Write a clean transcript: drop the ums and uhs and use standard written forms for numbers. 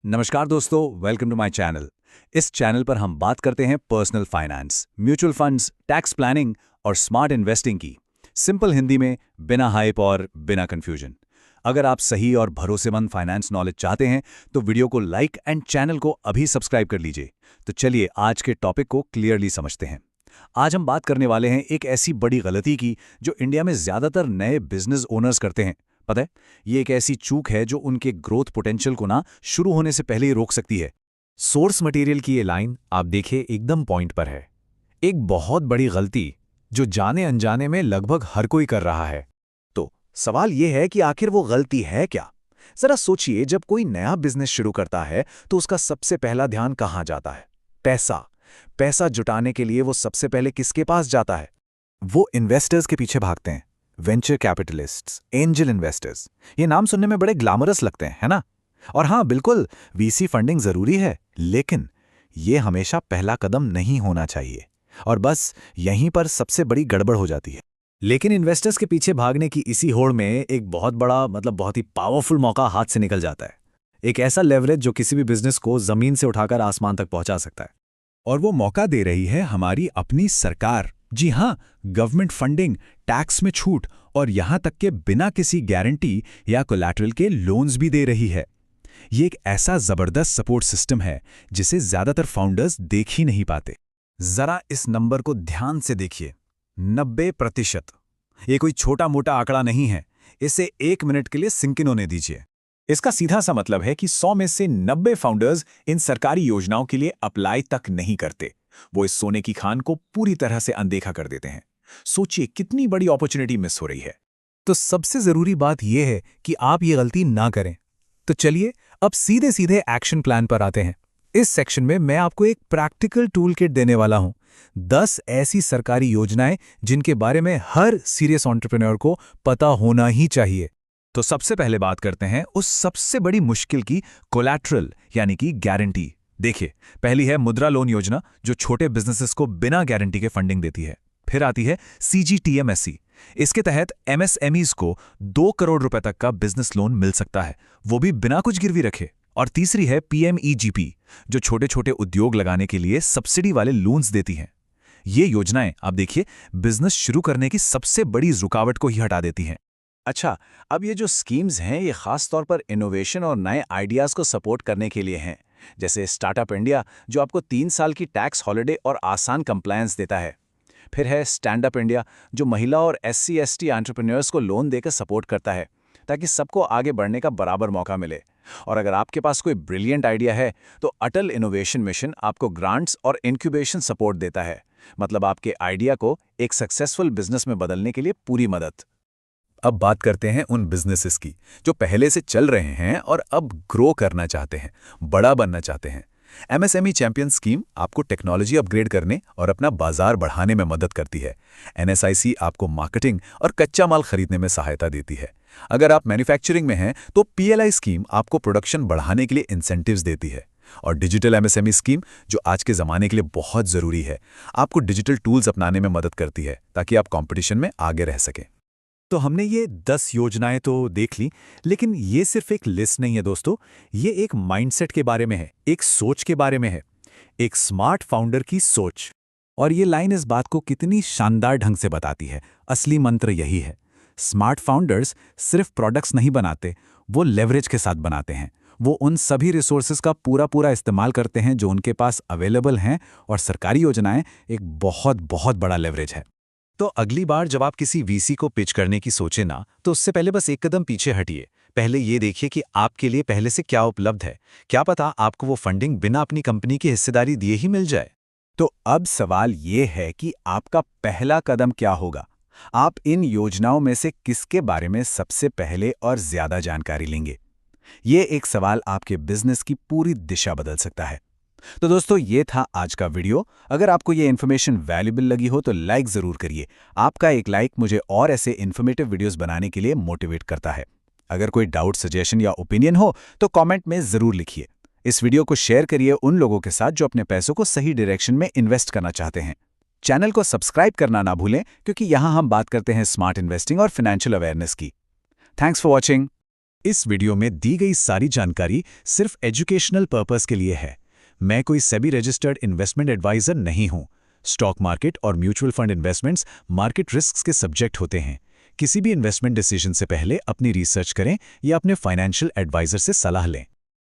नमस्कार दोस्तों, welcome to my channel. इस चैनल पर हम बात करते हैं personal finance, mutual funds, tax planning और स्मार्ट इन्वेस्टिंग की। सिंपल हिंदी में, बिना हाइप और बिना कंफ्यूजन। अगर आप सही और भरोसेमंद फाइनेंस नॉलेज चाहते हैं तो वीडियो को लाइक एंड चैनल को अभी सब्सक्राइब कर लीजिए। तो चलिए आज के टॉपिक को क्लियरली समझते हैं। आज हम बात करने वाले हैं एक ऐसी बड़ी गलती की जो इंडिया में ज्यादातर नए बिजनेस ओनर्स करते हैं। पता है, ये एक ऐसी चूक है जो उनके ग्रोथ पोटेंशियल को ना शुरू होने से पहले ही रोक सकती है। सोर्स मटेरियल की ये लाइन आप देखिए एकदम पॉइंट पर है। एक बहुत बड़ी गलती जो जाने अनजाने में लगभग हर कोई कर रहा है। तो सवाल यह है कि आखिर वो गलती है क्या? जरा सोचिए, जब कोई नया बिजनेस शुरू करता है तो उसका सबसे पहला ध्यान कहाँ जाता है? पैसा। पैसा जुटाने के लिए वो सबसे पहले किसके पास जाता है? वो इन्वेस्टर्स के पीछे भागते हैं। Venture capitalists, angel investors. ये नाम सुनने में बड़े ग्लैमरस लगते हैं, है ना? और हाँ, बिल्कुल वीसी फंडिंग जरूरी है, लेकिन ये हमेशा पहला कदम नहीं होना चाहिए। और बस यहीं पर सबसे बड़ी गड़बड़ हो जाती है। लेकिन इन्वेस्टर्स के पीछे भागने की इसी होड़ में एक बहुत बड़ा बहुत ही पावरफुल मौका हाथ से निकल जाता है। एक ऐसा लेवरेज जो किसी भी बिजनेस को जमीन से उठाकर आसमान तक पहुंचा सकता है। और वो मौका दे रही है हमारी अपनी सरकार। जी हाँ, गवर्नमेंट फंडिंग, टैक्स में छूट और यहां तक के बिना किसी गारंटी या कोलैटरल के लोन्स भी दे रही है। ये एक ऐसा जबरदस्त सपोर्ट सिस्टम है जिसे ज्यादातर फाउंडर्स देख ही नहीं पाते। जरा इस नंबर को ध्यान से देखिए, 90%। ये कोई छोटा मोटा आंकड़ा नहीं है। इसे 1 मिनट के लिए सिंक इन होने दीजिए। इसका सीधा सा मतलब है कि 100 में से 90 फाउंडर्स इन सरकारी योजनाओं के लिए अप्लाई तक नहीं करते। वो इस सोने की खान को पूरी तरह से अनदेखा कर देते हैं। सोचिए कितनी बड़ी अपॉर्चुनिटी मिस हो रही है। तो सबसे जरूरी बात यह है कि आप ये गलती ना करें। तो चलिए अब सीधे सीधे एक्शन प्लान पर आते हैं। इस सेक्शन में मैं आपको एक प्रैक्टिकल टूल किट देने वाला हूं। 10 ऐसी सरकारी योजनाएं जिनके बारे में हर सीरियस एंटरप्रेन्योर को पता होना ही चाहिए। तो सबसे पहले बात करते हैं उस सबसे बड़ी मुश्किल की, कोलैटरल यानी कि गारंटी। देखिए, पहली है मुद्रा लोन योजना, जो छोटे बिजनेसेस को बिना गारंटी के फंडिंग देती है। फिर आती है CGTMSE। इसके तहत MSMEs को 2 करोड़ रुपए तक का बिजनेस लोन मिल सकता है, वो भी बिना कुछ गिरवी रखे। और तीसरी है PMEGP, जो छोटे छोटे उद्योग लगाने के लिए सब्सिडी वाले लोन्स देती हैं। ये योजनाएं आप देखिए बिजनेस शुरू करने की सबसे बड़ी रुकावट को ही हटा देती हैं। अच्छा, अब ये जो स्कीम्स हैं ये खास तौर पर इनोवेशन और नए आइडियाज़ को सपोर्ट करने के लिए हैं। जैसे स्टार्टअप इंडिया, जो आपको 3 साल की टैक्स हॉलिडे और आसान कंप्लायंस देता है। फिर है स्टैंड अप इंडिया, जो महिला और SC/ST एंटरप्रेन्योर्स को लोन देकर सपोर्ट करता है ताकि सबको आगे बढ़ने का बराबर मौका मिले। और अगर आपके पास कोई ब्रिलियंट आइडिया है तो अटल इनोवेशन मिशन आपको ग्रांट्स और इंक्यूबेशन सपोर्ट देता है, मतलब आपके आइडिया को एक सक्सेसफुल बिजनेस में बदलने के लिए पूरी मदद। अब बात करते हैं उन बिजनेसेस की जो पहले से चल रहे हैं और अब ग्रो करना चाहते हैं, बड़ा बनना चाहते हैं। MSME चैंपियन स्कीम आपको टेक्नोलॉजी अपग्रेड करने और अपना बाजार बढ़ाने में मदद करती है। NSIC आपको मार्केटिंग और कच्चा माल खरीदने में सहायता देती है। अगर आप मैन्युफैक्चरिंग में हैं तो PLI स्कीम आपको प्रोडक्शन बढ़ाने के लिए इंसेंटिव्स देती है। और डिजिटल MSME स्कीम, जो आज के ज़माने के लिए बहुत ज़रूरी है, आपको डिजिटल टूल्स अपनाने में मदद करती है ताकि आप कॉम्पिटिशन में आगे रह सकें। तो हमने ये 10 योजनाएं तो देख ली, लेकिन ये सिर्फ एक लिस्ट नहीं है दोस्तों। ये एक माइंडसेट के बारे में है, एक सोच के बारे में है, एक स्मार्ट फाउंडर की सोच। और ये लाइन इस बात को कितनी शानदार ढंग से बताती है। असली मंत्र यही है, स्मार्ट फाउंडर्स सिर्फ प्रोडक्ट्स नहीं बनाते, वो लेवरेज के साथ बनाते हैं। वो उन सभी रिसोर्सेज का पूरा इस्तेमाल करते हैं जो उनके पास अवेलेबल हैं, और सरकारी योजनाएं एक बहुत बड़ा लेवरेज है। तो अगली बार जब आप किसी वीसी को पिच करने की सोचें ना, तो उससे पहले बस एक कदम पीछे हटिए। पहले ये देखिए कि आपके लिए पहले से क्या उपलब्ध है। क्या पता आपको वो फंडिंग बिना अपनी कंपनी की हिस्सेदारी दिए ही मिल जाए। तो अब सवाल ये है कि आपका पहला कदम क्या होगा? आप इन योजनाओं में से किसके बारे में सबसे पहले और ज्यादा जानकारी लेंगे? ये एक सवाल आपके बिजनेस की पूरी दिशा बदल सकता है। तो दोस्तों, ये था आज का वीडियो। अगर आपको ये इन्फॉर्मेशन वैल्यूएबल लगी हो तो लाइक जरूर करिए। आपका एक लाइक मुझे और ऐसे इन्फॉर्मेटिव वीडियोस बनाने के लिए मोटिवेट करता है। अगर कोई डाउट, सजेशन या ओपिनियन हो तो कमेंट में जरूर लिखिए। इस वीडियो को शेयर करिए उन लोगों के साथ जो अपने पैसों को सही डायरेक्शन में इन्वेस्ट करना चाहते हैं। चैनल को सब्सक्राइब करना ना भूलें, क्योंकि यहां हम बात करते हैं स्मार्ट इन्वेस्टिंग और फाइनेंशियल अवेयरनेस की। Thanks for watching. इस वीडियो में दी गई सारी जानकारी सिर्फ एजुकेशनल पर्पस के लिए है। मैं कोई सेबी रजिस्टर्ड इन्वेस्टमेंट एडवाइजर नहीं हूं। स्टॉक मार्केट और mutual fund investments market risks के सब्जेक्ट होते हैं। किसी भी इन्वेस्टमेंट डिसीजन से पहले अपनी रिसर्च करें या अपने फाइनेंशियल एडवाइजर से सलाह लें।